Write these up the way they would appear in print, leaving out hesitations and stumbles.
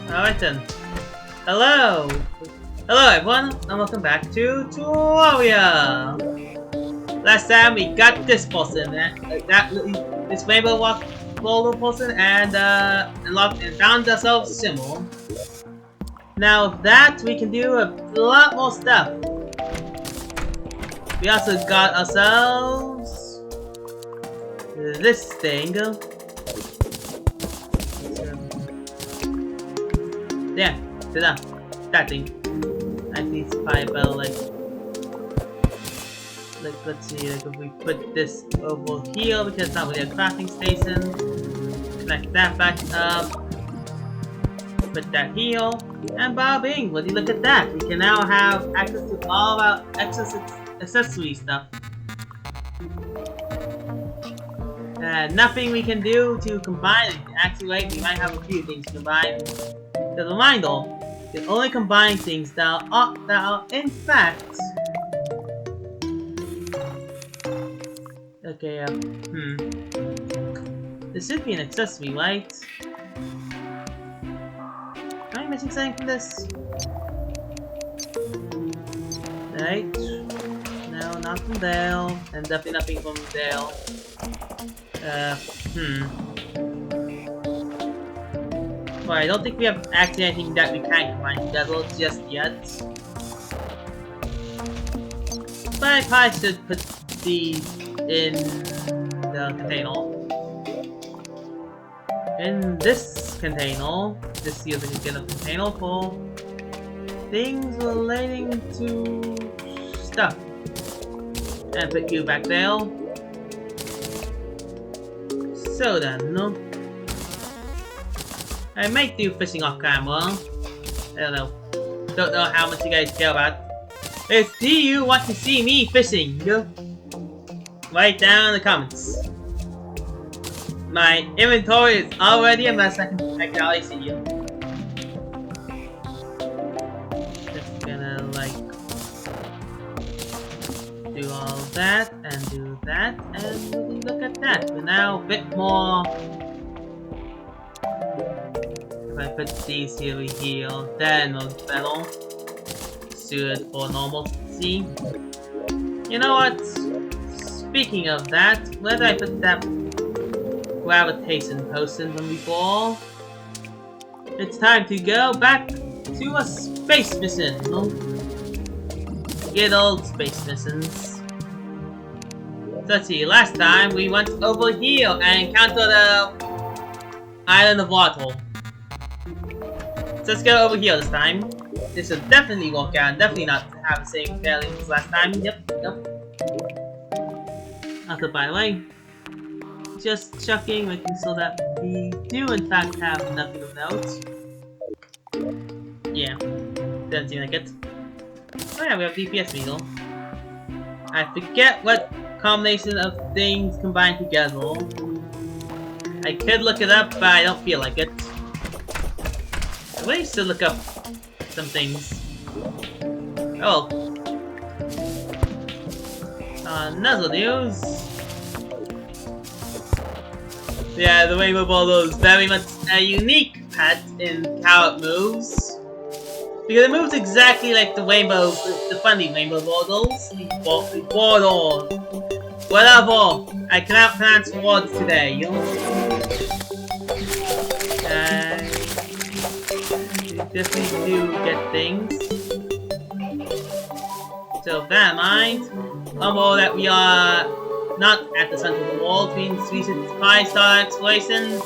Alright then. Hello! Hello everyone, and welcome back to Terraria! Last time we got this person, this rainbow walk roller person, and unlocked and found ourselves a symbol. Now with that, we can do a lot more stuff. We also got ourselves this thing. Yeah, that thing. I think it's probably better, let's see, like if we put this over here, because it's not really a crafting station. Connect that back up. Put that here. And bada bing, would you look at that? We can now have access to all of our accessory stuff. Nothing we can do to combine it. Actually, wait, we might have a few things to combine. The reminder, you can only combine things that are in fact... Okay, This should be an accessory, right? Am I missing something from this? Right. No, not from there. And definitely nothing from there. Well, I don't think we have actually anything that we can combine together just yet. But I probably should put these in the container. In this container, just see if we can get a container for things relating to stuff. And put you back there. So then, no. I might do fishing off camera. I don't know. Don't know how much you guys care about. But do you want to see me fishing? Write down in the comments. My inventory is already a mess. I can already see you. Just gonna do all that and do that and really look at that. We're now a bit more. If I put these here, then it'll be better suited for normalcy. You know what? Speaking of that, where did I put that gravitation potion from before? It's time to go back to a space mission. Good old space missions. So let's see, last time we went over here and encountered the island of water. So let's go over here this time. This will definitely work out. Definitely not have the same failings as last time. Yep. Also, by the way, just checking, making sure that we do in fact have nothing of note. Yeah, doesn't seem like it. Oh yeah, we have DPS meter. I forget what combination of things combined together. I could look it up, but I don't feel like it. I really should look up some things. Oh. Nuzzle news. Yeah, the Rainbow Border is very much a unique pet in how it moves. Because it moves exactly like the funny Rainbow Borders. Border. Whatever. I cannot pronounce words today, you know? Definitely do get things. So with that in mind, remember that we are not at the center of the world, means we should try start explorations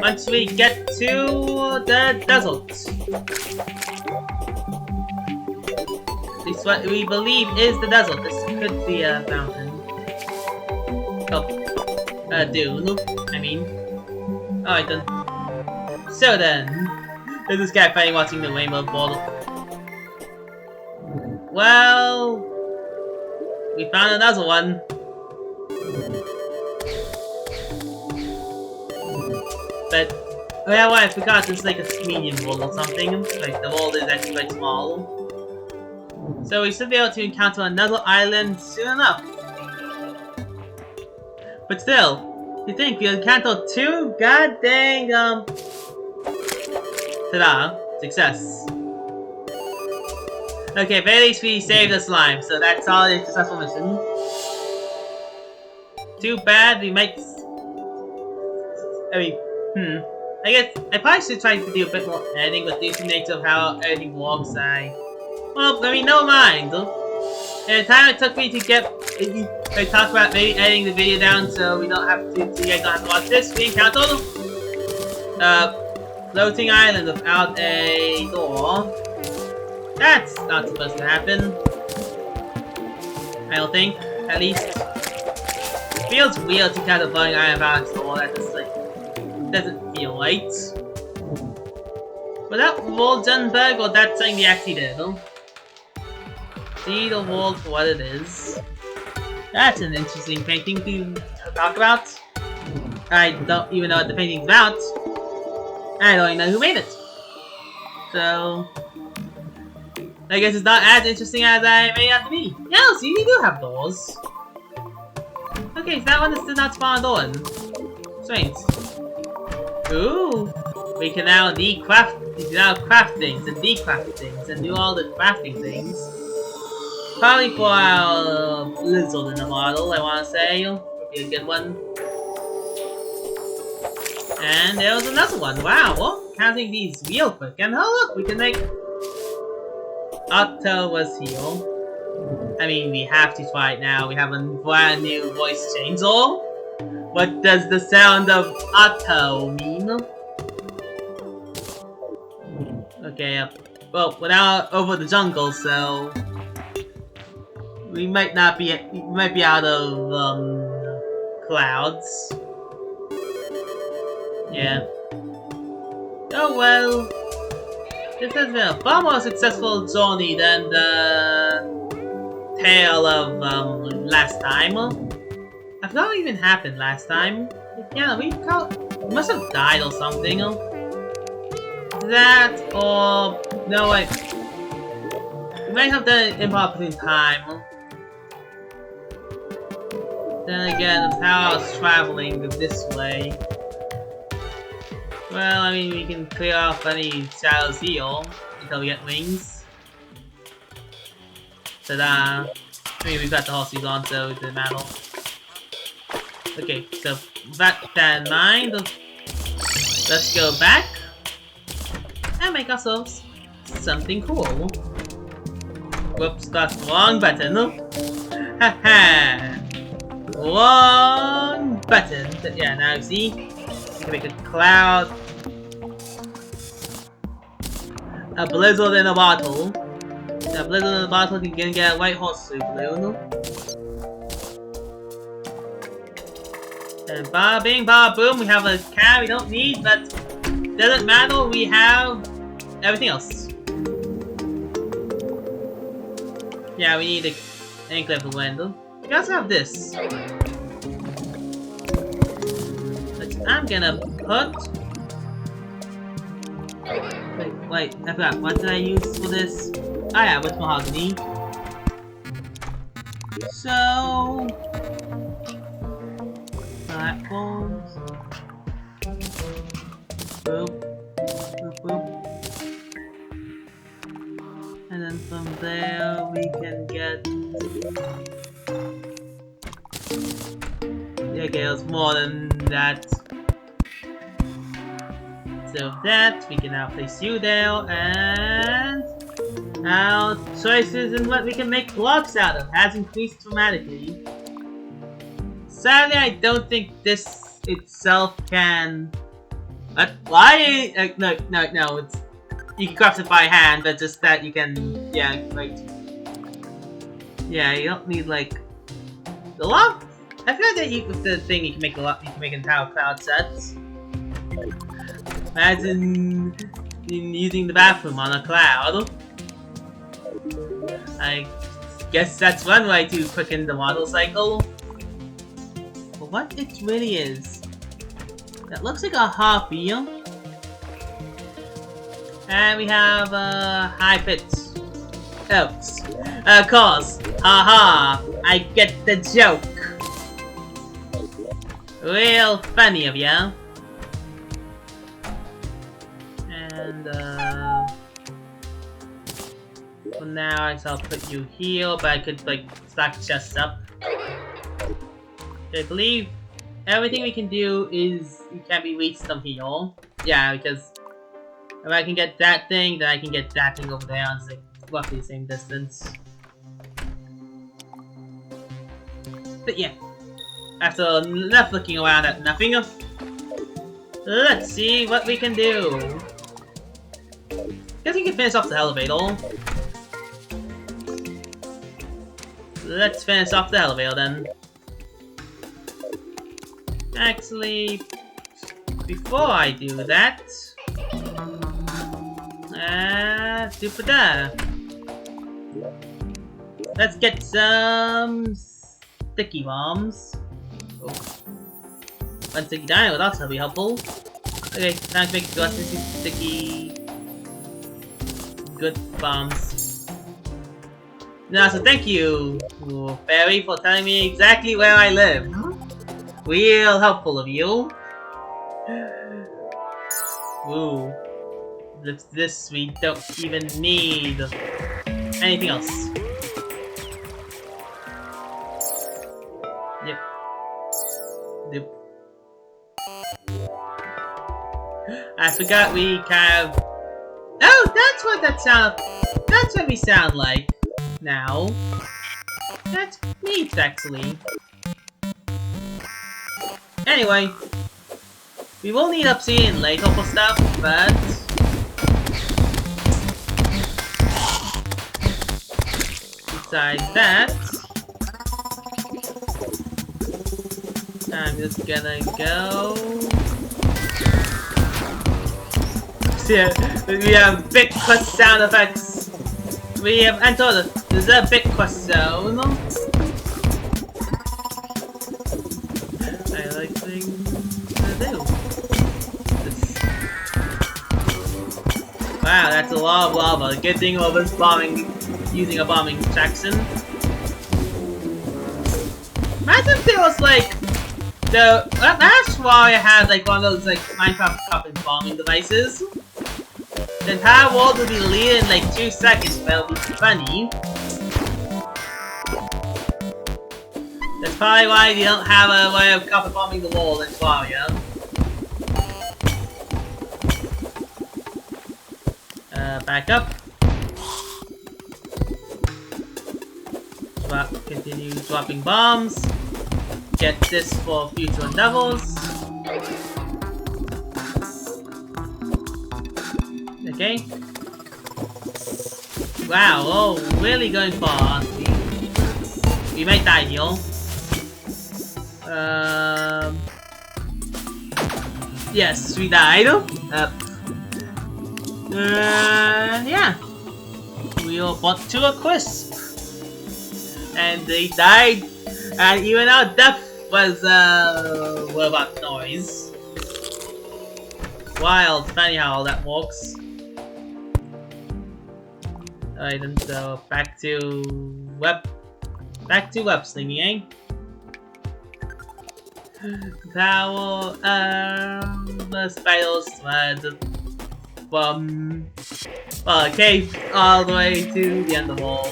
once we get to the desert. At least what we believe is the desert. This could be a mountain. Oh, dune, I mean. Alright then. So then, there's this guy fighting watching the Rainbow Border. Well, we found another one. But, well, I forgot it's like a medium world or something. Like, the world is actually quite small. So we should be able to encounter another island soon enough. But still, you think you'll encounter two god dang, Ta-da! Success. Okay, but at least we saved the slime, so that's all a successful mission. Too bad we might... I guess I probably should try to do a bit more editing, but due to the nature of how everything works, well, never mind. And the time it took me to get... I talked about maybe editing the video down so we don't have to... So you guys don't have to watch this. We encountered... floating island without a door. That's not supposed to happen. I don't think, at least. It feels weird to kind of floating island without a door. That just, like... doesn't feel right. Was that Woldenberg or that something we actually did? See the world for what it is. That's an interesting painting to talk about. I don't even know what the painting's about. I don't even know who made it. So... I guess it's not as interesting as I made it out to be. Yeah, see, we do have doors. Okay, so that one is still not spawn a door in. Strange. Ooh! We can now craft things and decraft things and do all the crafting things. Probably for our lizard in the model, I wanna say. Would be a good one. And there was another one. Wow, well, counting these real quick. And oh look, we can make... Otto was here. I mean, we have to try it now. We have a brand new voice changer. What does the sound of Otto mean? Okay, well, we're now over the jungle, so... We might not be... We might be out of, clouds. Yeah. Oh well. This has been a far more successful journey than the tale of last time. I forgot what even happened last time. Yeah, we must have died or something. That or no wait. We might have done it improper in time. Then again, it's how I was traveling this way. Well, I mean, we can clear off any shadows here until we get wings. Ta-da! I mean, we've got the horses on, so it doesn't matter. Okay, so with that in mind, let's go back and make ourselves something cool. Whoops, that's the wrong button. Haha! Wrong button. Yeah, now see? We can make a cloud. A blizzard in a bottle. A blizzard in a bottle can get a white horse balloon. And ba bing ba boom, we have a cat we don't need, but doesn't matter, we have everything else. Yeah, we need an ankle of the window. We also have this. Which I'm gonna put... Wait, I forgot, what did I use for this? Oh yeah, with mahogany. So... platforms. Boop. Boop boop. And then from there we can get... Yeah, okay, it's more than that. So that, we can now place you there, and... our choices in what we can make blocks out of has increased dramatically. Sadly, I don't think this itself can... why? No, it's... You can craft it by hand, but just that you can... Yeah, like... Yeah, you don't need, like... A lot... I forgot that with the thing you can make a lot... You can make entire cloud sets. Imagine... using the bathroom on a cloud. I guess that's one way to quicken the model cycle. But what it really is... That looks like a harpy. And we have high pitch. Oops. Of course. Haha. I get the joke. Real funny of ya. And for now I shall put you here, but I could like stack chests up. I believe everything we can do is it can be reached from here. Yeah, because if I can get that thing, then I can get that thing over there. It's like roughly the same distance. But yeah, after enough looking around at nothing, let's see what we can do. Guess we can finish off the elevator. Let's finish off the elevator then. Actually, before I do that, super there. Let's get some sticky bombs. Oh. One sticky dino, that'll be helpful. Okay, time to make sticky good bombs. Now, so thank you, Fairy, for telling me exactly where I live. Real helpful of you. Ooh. With this, we don't even need anything else. Yep. Yep. I forgot we kind of... Oh, that's what that sound... That's what we sound like now. That's neat, actually. Anyway, we will need obsidian later for stuff, but... Besides that... I'm just gonna go... See, we have big quest sound effects. We have entered the big quest zone. I like things to do. Wow, that's a lot of lava. Good thing I was bombing, using a bombing Jackson. Imagine if there was like the last Terraria had like one of those like Minecraft covered bombing devices. The entire world would be deleted in like 2 seconds, but it'll be funny. That's probably why you don't have a way of copper bombing the world in Terraria. Back up. Continue dropping bombs. Get this for future endeavors. Okay. Wow, oh, really going far, aren't we? We might die here. Yes, we died. Yeah. We were brought to a crisp. And they died. And even our death was, what about noise? Wild, funny how all that works. Alright, then so back to web slinging, eh? Power, the spiders thread from cave all the way to the underworld.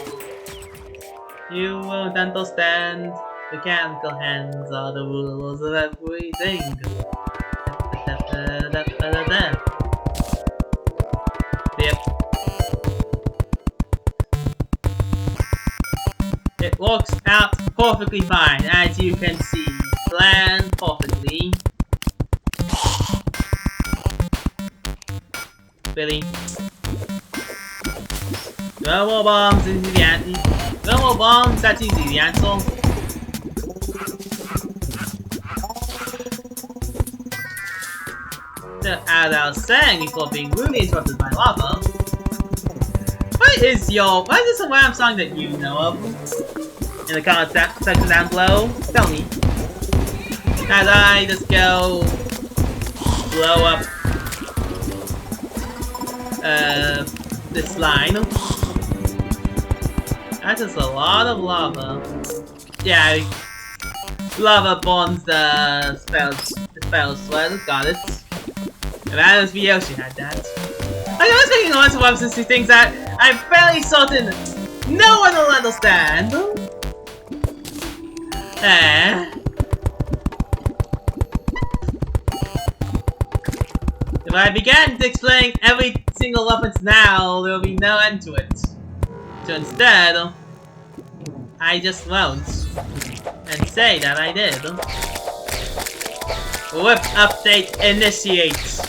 You won't understand. Mechanical hands are the rulers of everything. Yep. It works out perfectly fine, as you can see. Planned perfectly. Billy. No more bombs, this is the answer. No more bombs, that's easy, the answer. As I was saying before being rudely interrupted by lava, what is this a random song that you know of? In the comment section down below, tell me. As I just go blow up this line. That's just a lot of lava. Yeah, lava burns the spells. The spells, well, got it. If Adam's video, she had that. I was making lots of references to things that I'm fairly certain no one will understand. If I began to explain every single reference now, there will be no end to it. So instead, I just won't. And say that I did. Whip update initiates.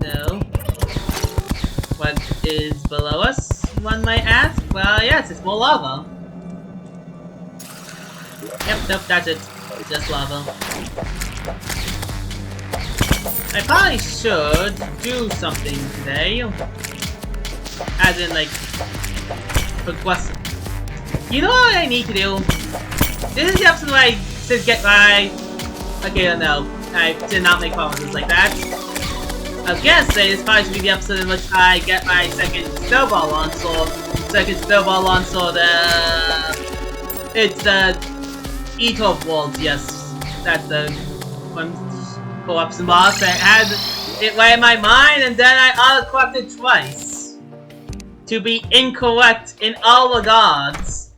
So, what is below us, one might ask? Well, yes, it's more lava. Yep, nope, that's it. It's just lava. I probably should do something today. As in, like, progress. You know what I need to do? This is the episode where I said get my... Okay, no. I did not make promises like that. I was gonna say this probably should be the episode in which I get my second snowball launcher. It's the Eater of Worlds, yes. That's the one co-option boss. I had it right in my mind and then I auto-corrected twice. To be incorrect in all regards.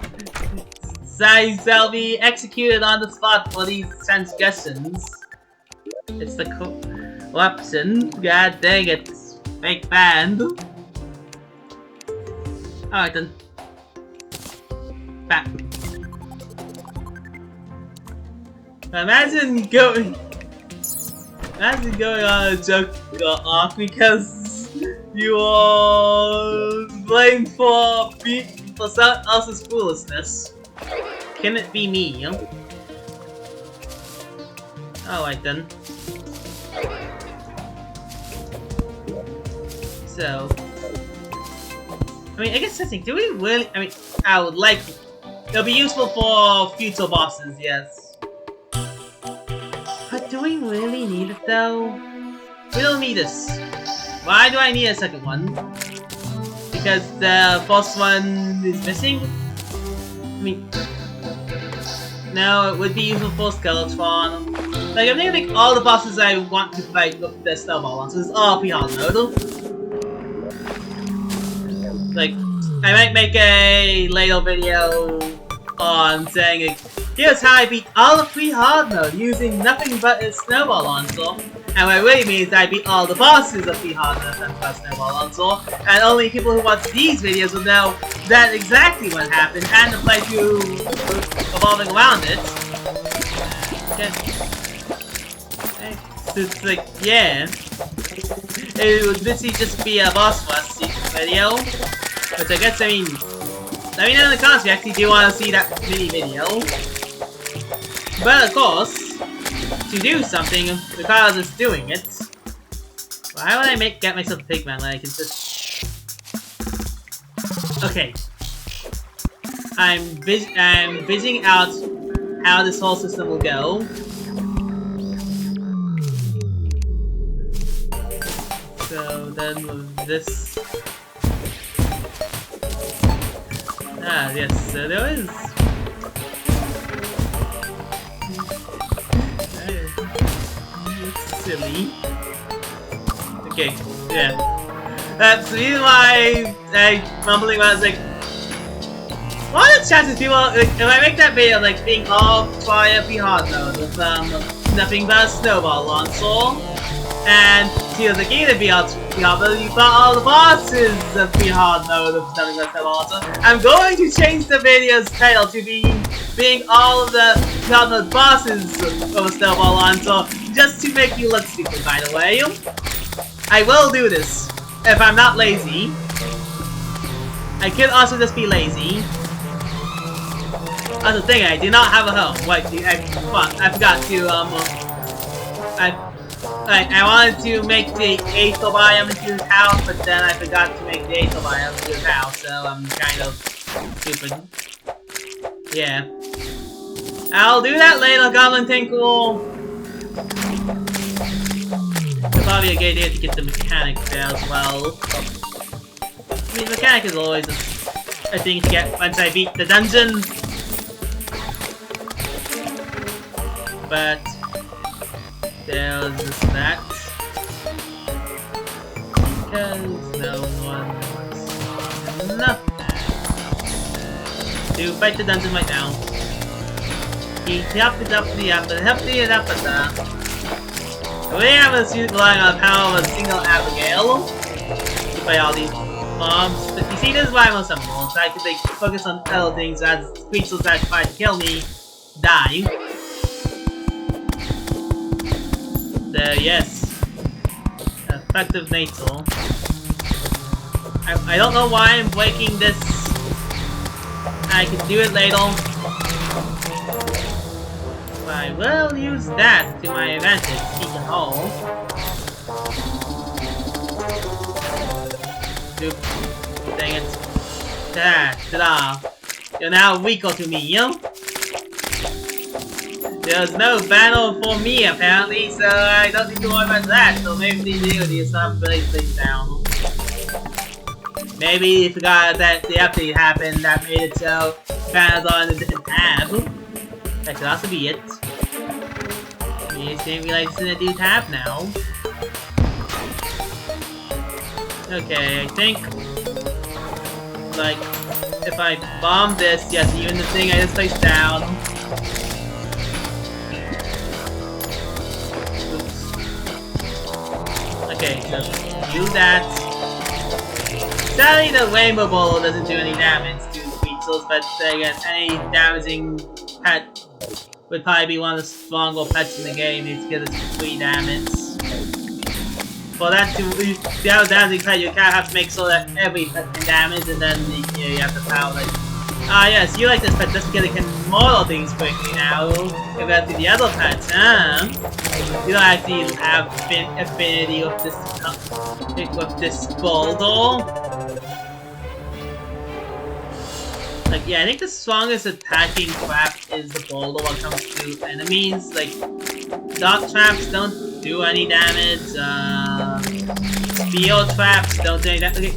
So I'll be executed on the spot for these transgressions. It's the co-option. God dang it. Fake band. Alright then. Back. Imagine going on a joke off because you are blamed for someone else's foolishness. Can it be me? Alright then. So, I mean, I guess I think, do we really? I mean, I would like. It'll be useful for future bosses, yes. But do we really need it though? We don't need this. Why do I need a second one? Because the first one is missing? I mean... No, it would be useful for Skeleton. Like, I'm thinking like all the bosses I want to fight with the snowball on, so it's all pre-hard mode. Like, I might make a later video on saying like, here's how I beat all the pre-hard mode using nothing but a snowball launcher. And what it really means I beat all the bosses of pre-hard mode and plus snowball launcher. And only people who watch these videos will know that exactly what happened and the playthrough revolving around it. Okay. It's like, yeah. It would literally just be a boss rush video. Which I guess, I mean, let me know in the comments if you actually do want to see that mini video. But of course, to do something requires us doing it. Why would I get myself a pigman when I can just... Okay. I'm visioning out how this whole system will go. So then with this... Ah, yes, so there is... It's silly. Okay, yeah. That's the reason why I'm mumbling when I was like... What are the chances people, like, if I make that video, like, being all fire pre-hard mode with, nothing but a snowball launcher, and here's the game to be out pre-hard mode, you got all the bosses of pre-hard mode of nothing but snowball launcher. I'm going to change the video's title to being all of the pre-hard mode bosses of a snowball launcher, just to make you look stupid, by the way. I will do this, if I'm not lazy. I could also just be lazy. That's the thing, I do not have a home. Wait, I forgot to, I wanted to make the Aether biome into his house, but then I forgot to make the Aether biome into his house, so I'm kind of stupid. Yeah. I'll do that later, Goblin Tinkle! It's probably a good idea to get the mechanic there as well. I mean, mechanic is always a thing to get once I beat the dungeon. but there's just that. Because no one wants enough to fight the dungeon right now. He helped it up the we haven't relying on the power of a single Abigail to fight all these mobs. But you see, this is why I'm on some more, so I can like focus on other things as creatures that try to kill me die. So yes. Effective natal. I don't know why I'm breaking this. I can do it later. But I will use that to my advantage, speaking of. Oops. Dang it. Ta-da. You're now weaker to me, yo. There's no battle for me, apparently, so I don't need to worry about that. So maybe the video needs to break things down. Maybe you forgot that the update happened that made it so fans on a different tab. That could also be it. You just didn't realize it's in a new tab now. Okay, I think like if I bomb this, yes, even the thing I just placed down. Okay, so do that. Sadly, the Rainbow Bowl doesn't do any damage to creatures, but again, any damaging pet would probably be one of the stronger pets in the game to get its free damage. For that to have a damaging pet, you kind of have to make sure that every pet can damage, and then you have the power like, ah yes, you like this pet just because it can model things quickly now, compared to the other pets, huh? You don't actually have affinity with this boulder. Like, yeah, I think the strongest attacking trap is the boulder when it comes to enemies. Like, dark traps don't do any damage, spear traps don't do any damage. Okay,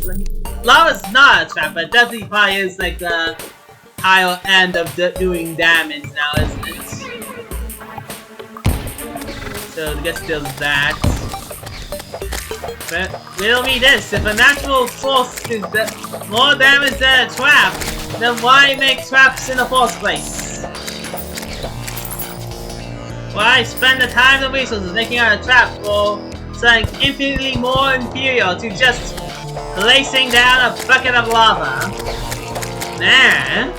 lava's not a trap, but definitely probably is like the higher end of doing damage now, isn't it? So I guess there's that. But riddle me this, if a natural force is more damage than a trap, then why make traps in the first place? Why spend the time and resources making out a trap for something infinitely more inferior to just placing down a bucket of lava? Nah.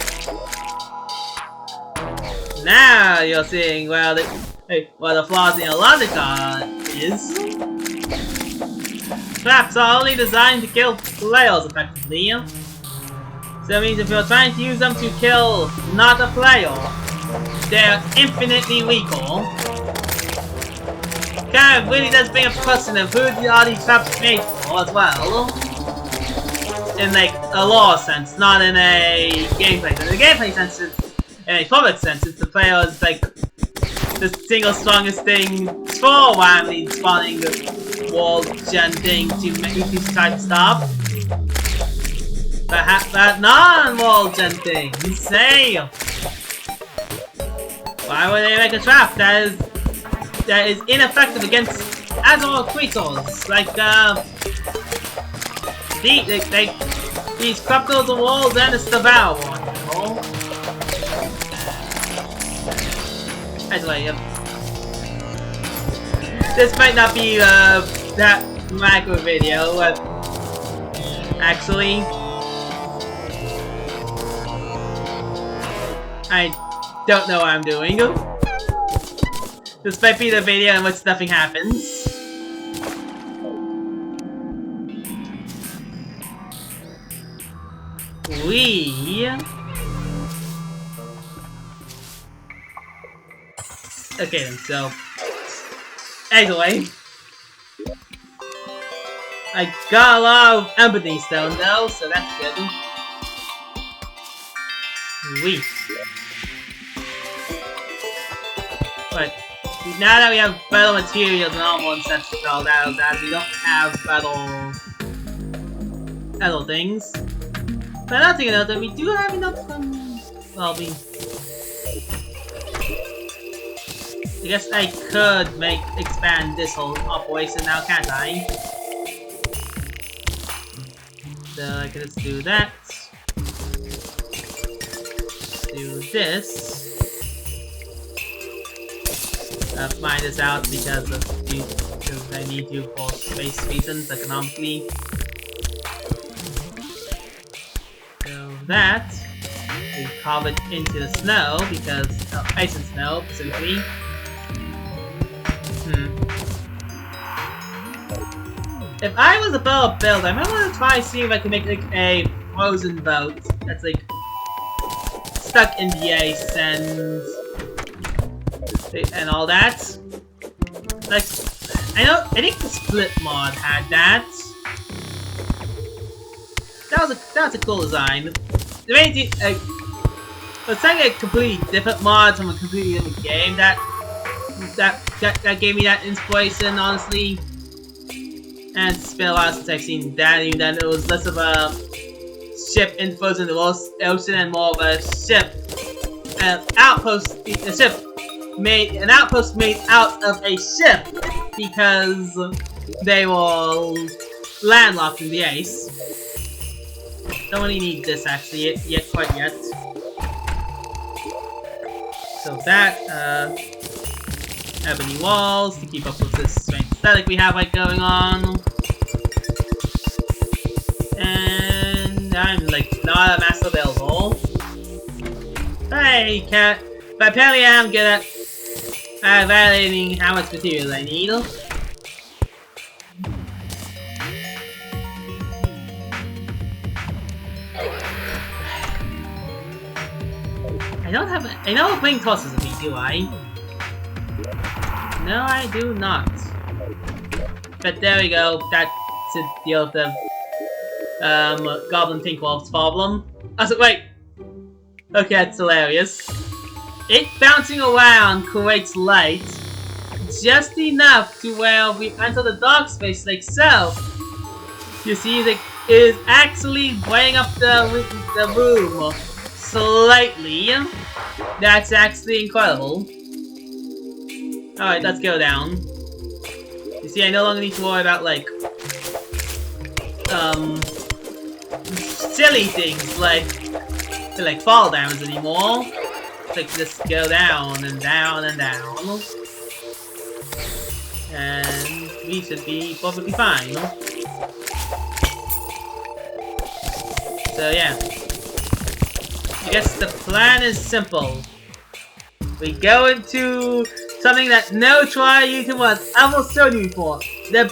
Now you're seeing well the flaws in your logic is. Traps are only designed to kill players effectively. So that means if you're trying to use them to kill not a player, they're infinitely weaker. Kind of really does bring up the question of who are these traps made for as well. In like a lore sense, not in a gameplay sense. In a gameplay sense, in a public sense, it's the player's like the single strongest thing for randomly spawning the wall gen thing to make you try to stop. But non-wall gen things, say! Why would they make a trap that is ineffective against adult creatures? Like these crumple the walls and it's devour one, you know? Anyway, this might not be that macro video, but actually, I don't know what I'm doing. This might be the video in which nothing happens. Okay then, so anyway, I got a lot of empathy stone though, so that's good. But now that we have better materials and all one sets to all that we don't have battle things. But another thing that we do have enough well I guess I could expand this whole operation now, can't I? So I can just do that. Do this. Mine this out because I need to for space reasons economically. So that we carve it into the snow because ice and snow specifically. If I was a boat builder, I might want to try seeing if I can make like a frozen boat that's like stuck in the ice and all that. Like, I think the Split mod had that. That was a cool design. The main thing, it's like a completely different mod from a completely different game that gave me that inspiration, honestly. And it's been a while since I've seen that. Even then, it was less of a ship in frozen in the ocean and more of a ship, an outpost made out of a ship because they were landlocked in the ice. Don't really need this actually quite yet. So that ebony walls to keep up with this strange aesthetic we have going on. And I'm like not a master available. Hey cat. But apparently I am good at evaluating how much material I need. I know playing tosses with me, do I? No, I do not. But there we go. That's to deal with the Goblin Tinkwolf's problem. I was like, wait. Okay, that's hilarious. It bouncing around creates light, just enough to where we enter the dark space like so. You see, it is actually weighing up the room slightly. That's actually incredible. Alright, let's go down. You see, I no longer need to worry about, like, silly things like fall damage anymore. Like, just go down and down and down. And we should be perfectly fine. So, yeah. I guess the plan is simple. We go into something that no try YouTube was ever shown you before. The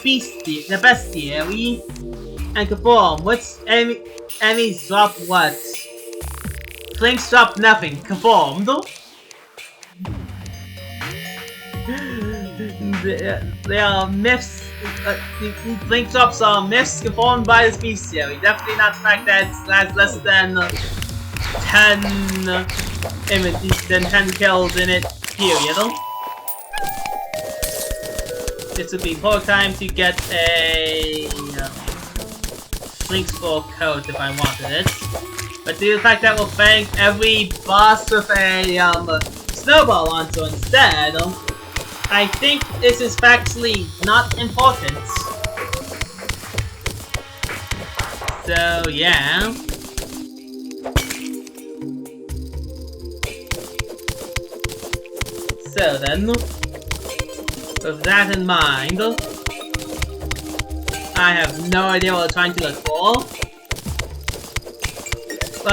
bestiary. And conform. Which enemies drop what? Flinks drop nothing. Conformed. They are myths. Flink drops are myths conformed by this bestiary. Definitely not the fact that it has less than 10 kills in it, period. This would be poor time to get a Flink's Full coat if I wanted it. But due to the fact that we'll bank every boss with a snowball onto instead, I think this is factually not important. So yeah. So then, with that in mind, I have no idea what I'm trying to look for.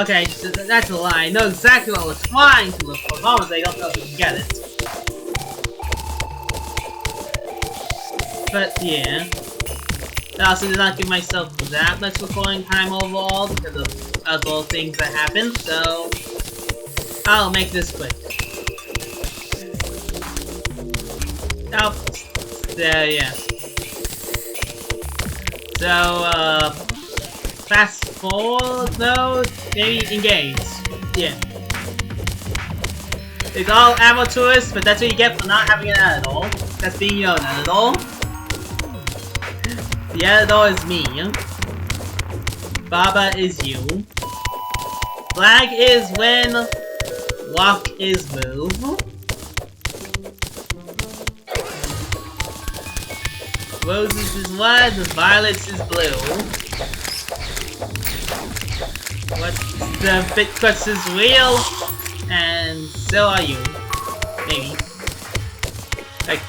Okay, that's a lie. I know exactly what we're trying to look for. The problem is I don't know if we can get it. But yeah. I also did not give myself that much recording time overall because of other things that happened, so I'll make this quick. There, yeah. So, fast forward, no, maybe engage. Yeah. It's all amateurish, but that's what you get for not having an editor. That's being your own editor. The editor is me. Baba is you. Flag is when. Walk is move. Roses is red, violets is blue. What the Bitquest is real, and so are you. Maybe. Like,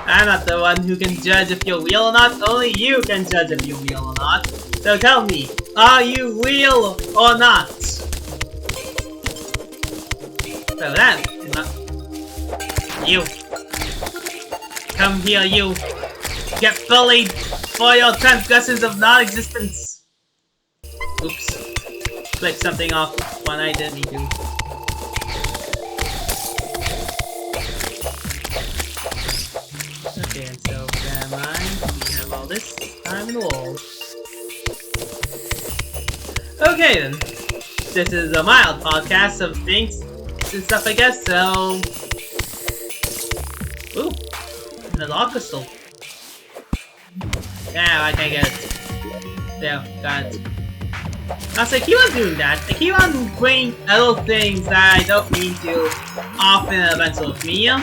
I'm not the one who can judge if you're real or not, only you can judge if you're real or not. So tell me, are you real or not? So then, you. Come here, you. Get bullied for your transgressions of non-existence. Oops. Click something off when I didn't need to. Okay, and so never mind. We have all this time in the world. Okay then. This is a mild podcast of things and stuff, I guess, so... Ooh. An log crystal. Yeah, I can't get it. There, got it. I keep on doing that. I keep on bringing little things that I don't mean to often in events with me. I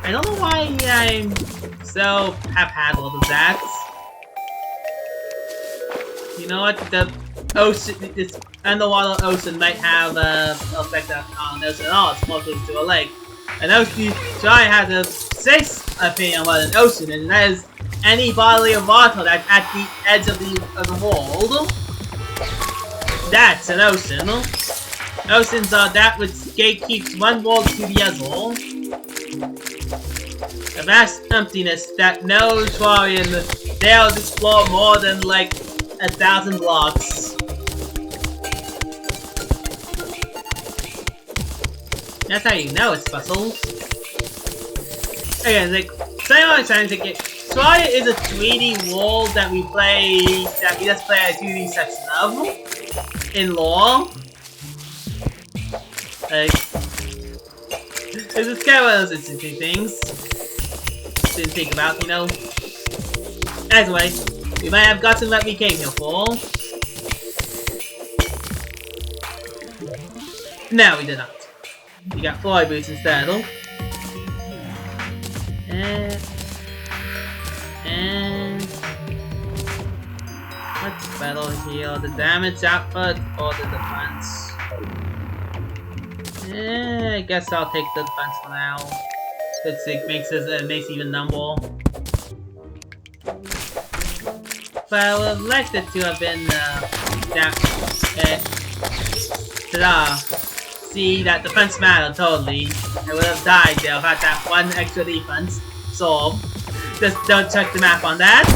don't know why I'm so haphazard with that. You know what? The ocean, this underwater ocean might have an effect on the ocean. Oh, it's more close to a lake. An ocean, so I have a safe opinion about an ocean, and that is any body of water that's at the edge of the world. That's an ocean. Oceans are that which gatekeeps one world to the other. A vast emptiness that no Terrarian dares explore more than like 1,000 blocks. That's how you know it's puzzle. Again, like, same other times, like, Terraria is a 3D world that we just play a 2D section of in lore. Like, it's kind of one of those interesting things to think about, you know. Anyway, we might have gotten what we came here for. No, we did not. We got fly boots instead, though. And let's battle here. The damage output or the defense? I guess I'll take the defense for now. It makes it even number. But I would have liked it to have been see that defense mattered totally. I would have died there without that one extra defense. So just don't check the map on that.